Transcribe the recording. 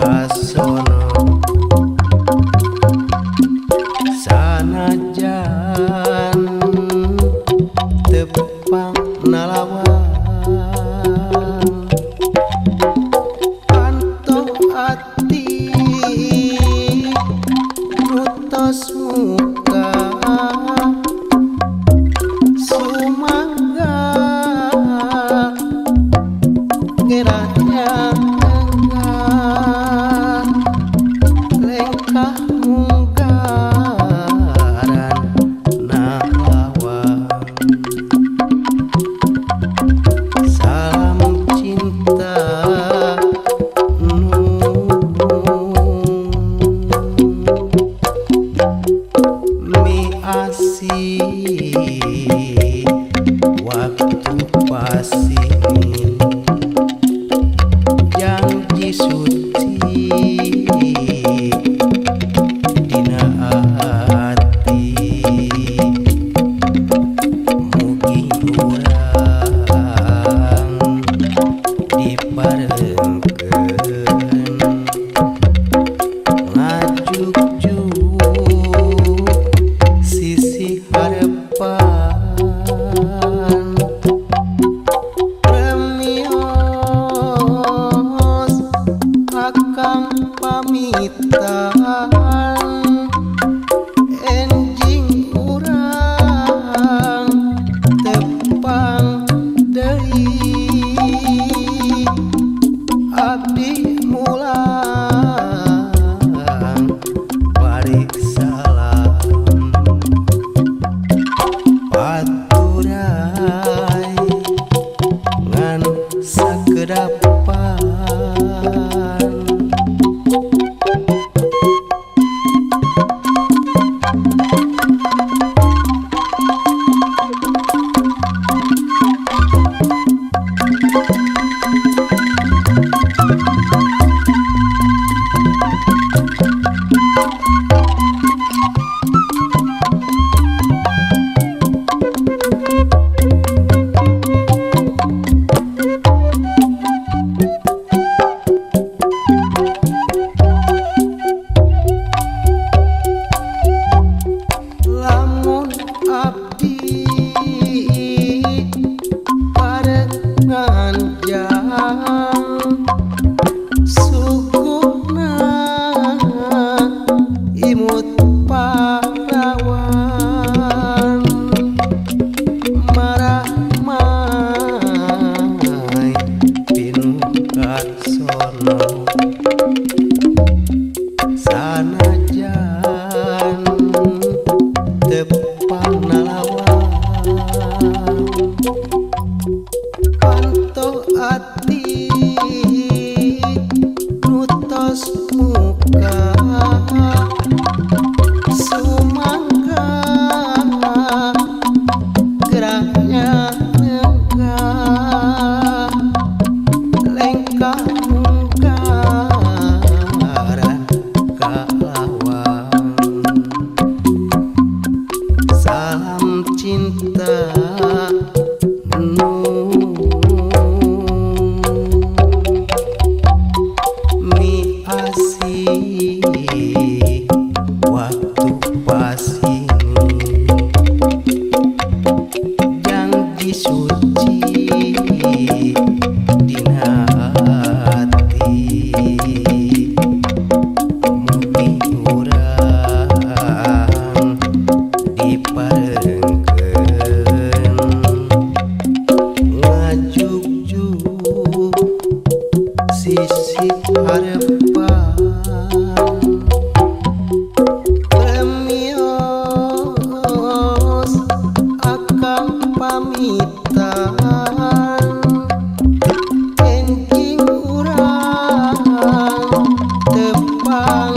asono sanajan tepang nalawan panto ati nutos muka sumangga geraknya enggak lengkah munggaran nalawan salam cinta mi asih waktu pasingin janji suci dina hati mugi urang diparengkeun ngajuk-juk sisi harepan premios akang pamitan enjing urang tepang deui abdi mulang balik salam paturai ngan sakedapan lamun abdi parengan jang sukuna imut parawan marah mai pinukat sono sanajan tepang nalawan panto ati nutos muka sumangga geraknya enggak lengkah munggaran kalawan salam cinta mi asih waktu pasingin janji suci dina hati mugi urang diparengkeun ngajuk-juk sisi harepan premios akang pamitan enjing urang tepang